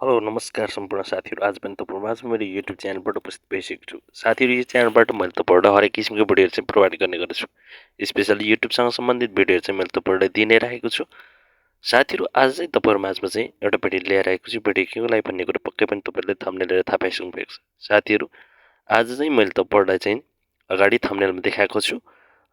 Hello नमस्कार सम्पूर्ण साथीहरू। आज पनि तपाईहरु माझमा मेरो युट्युब च्यानलबाट उपस्थित भइसकेको छु। साथीहरू, यो च्यानलबाट मैले तपाईहरुलाई हरेक किसिमको भिडियोहरू चाहिँ प्रोभाइड गर्ने गर्दछु। स्पेशली युट्युबसँग सम्बन्धित भिडियोहरू चाहिँ मैले तपाईहरुलाई दिइ नै राखेको छु। साथीहरू, आज चाहिँ तपाईहरु माझमा चाहिँ एउटा भिडियो लिएर आएको छु। भिडियो केको लागि भन्ने कुरा पक्कै पनि तपाईहरुले थम्बनेल हेरेर थाहा पाइसक्नु भएको छ। साथीहरू, आज चाहिँ मैले तपाईहरुलाई चाहिँ अगाडि थम्बनेलमा देखाएको छु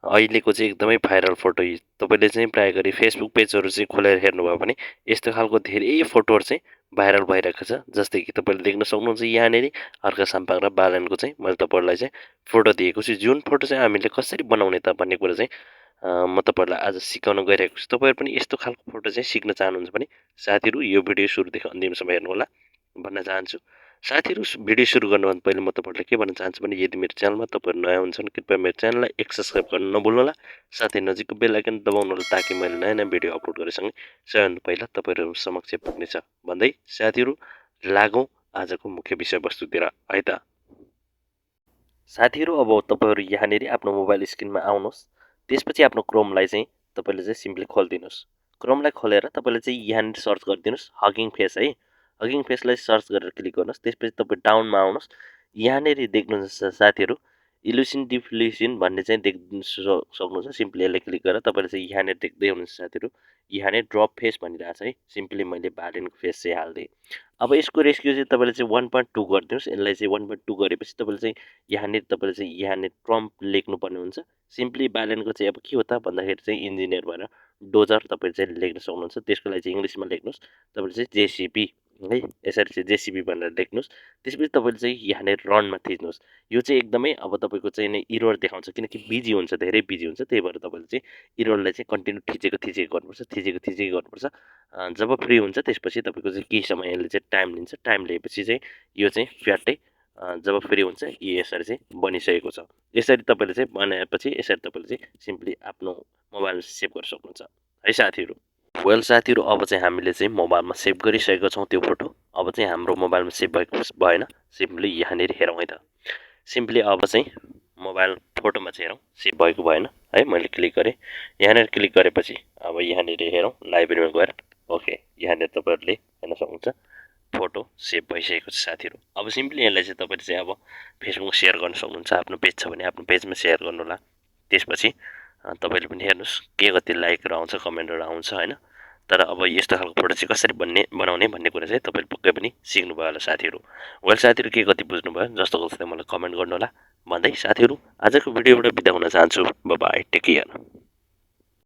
अहिलेको चाहिँ एकदमै भाइरल फोटो। तपाईले चाहिँ प्राय गरी फेसबुक पेजहरू चाहिँ खोलेर हेर्नुभयो भने यस्तो खालको धेरै फोटोहरू चाहिँ भाइरल भइरहेको छ। जस्तै कि तपाईले देख्न सक्नुहुन्छ यहाँनेरि हर्कासाम्पाङ र बालनको चाहिँ मैले तपाईहरुलाई चाहिँ फोटो दिएको छु। जुन फोटो चाहिँ हामीले कसरी बनाउने त भन्ने कुरा चाहिँ म तपाईहरुलाई आज सिकाउन गइरहेको छु। तपाईहरु पनि यस्तो खालको फोटो चाहिँ सिक्न चाहनुहुन्छ भने साथीहरू यो भिडियो सुरुदेखि अन्तिमसम्म हेर्नुहोला भन्न चाहन्छु। साथीहरू, भिडियो सुरु गर्नुभन्दा पहिले म तपाईहरुलाई के भन्न चाहन्छु भने यदि मेरो च्यानलमा तपाईहरु नयाँ हुन्छन् कृपया मेरो च्यानललाई एक सब्स्क्राइब गर्न नभुल्नुहोला। साथै नजिकको बेल आइकन दबाउनुहोला ताकि मैले नयाँ नयाँ भिडियो अपलोड गरेसँगै सबैभन्दा पहिला तपाईहरु समक्ष पुग्नेछ भन्दै साथीहरू लागौं आजको मुख्य विषयवस्तुतिर है त। साथीहरू, अब तपाईहरु यहाँनेरि आफ्नो मोबाइल स्क्रिनमा आउनुहोस्। त्यसपछि आफ्नो क्रोमलाई चाहिँ तपाईले चाहिँ सिम्पली खोलिदिनुहोस्। क्रोमलाई खोलेर तपाईले चाहिँ यहाँनिर सर्च गरिदिनुहोस् हगिङ फेस है। हगिङ फेसलाई सर्च गरेर क्लिक गर्नुहोस्। त्यसपछि तपाईँ डाउनमा आउनुहोस्। यहाँनेरि देख्नुहुन्छ साथीहरू इल्युसन डिफ्युजन भन्ने चाहिँ देख्न सक्नुहुन्छ। सिम्पली यसलाई क्लिक गरेर तपाईले चाहिँ यहाँनिर देख्दै हुनुहुन्छ साथीहरू यहाँनिर ड्रप फेस भनिरहेछ है। सिम्पली मैले बालेनको फेस चाहिँ हाल्दिएँ। अब यसको रेस्क्यु चाहिँ तपाईले चाहिँ 1.2 गरिदिनुहोस्। यसलाई चाहिँ 1.2 गरेपछि तपाईले चाहिँ यहाँनिर प्रम्प्ट लेख्नुपर्ने हुन्छ। सिम्पली बालेनको चाहिँ अब के हो त भन्दाखेरि चाहिँ इन्जिनियर भएर डोजर तपाईले चाहिँ लेख्न सक्नुहुन्छ। त्यसको लागि चाहिँ इङ्ग्लिसमा लेख्नुहोस्। तपाईले चाहिँ जेसिपी है, यसरी चाहिँ जेसिपी भनेर लेख्नुहोस्। त्यसपछि तपाईले चाहिँ यहाँनिर रनमा थिच्नुहोस्। यो चाहिँ एकदमै अब तपाईँको चाहिँ नै इरर देखाउँछ किनकि बिजी हुन्छ, धेरै बिजी हुन्छ। त्यही भएर तपाईँले चाहिँ इररलाई चाहिँ कन्टिन्यू थिचेको गर्नुपर्छ। जब फ्री हुन्छ त्यसपछि तपाईँको चाहिँ केही समय यसले चाहिँ टाइम लिन्छ। टाइम लिएपछि चाहिँ यो चाहिँ फ्याट्टै जब फ्री हुन्छ यसरी चाहिँ बनिसकेको छ। यसरी तपाईँले चाहिँ बनाएपछि यसरी तपाईँले चाहिँ सिम्पली आफ्नो मोबाइलमा सेभ गर्न सक्नुहुन्छ है साथीहरू। वेल साथीहरू, अब चाहिँ हामीले चाहिँ मोबाइलमा सेभ गरिसकेका छौँ त्यो फोटो। अब चाहिँ हाम्रो मोबाइलमा सेभ भएको भएन। सिम्पली यहाँनिर हेरौँ है त। सिम्पली अब चाहिँ मोबाइल फोटोमा चाहिँ हेरौँ सेभ भएको भएन है। मैले क्लिक गरेँ। यहाँनिर क्लिक गरेपछि अब यहाँनिर हेरौँ लाइब्रेरीमा गएर। ओके, यहाँनिर तपाईँहरूले हेर्न सक्नुहुन्छ फोटो सेभ भइसकेको छ साथीहरू। अब सिम्पली यसलाई चाहिँ तपाईँले चाहिँ अब फेसबुकमा सेयर गर्न सक्नुहुन्छ। आफ्नो पेज छ भने आफ्नो पेजमा सेयर गर्नुहोला। त्यसपछि तपाईँले पनि हेर्नुहोस् के कति लाइकहरू आउँछ, कमेन्टहरू आउँछ होइन। तर अब यस्तो खालको फोटो चाहिँ कसरी बनाउने भन्ने कुरा चाहिँ तपाईँले पक्कै पनि सिक्नुभयो होला साथीहरू। वेल साथीहरू, के कति बुझ्नुभयो जस्तो गल्छ मलाई कमेन्ट गर्नुहोला भन्दै साथीहरू आजको भिडियोबाट बिदा हुन चाहन्छु। Bye bye, take care.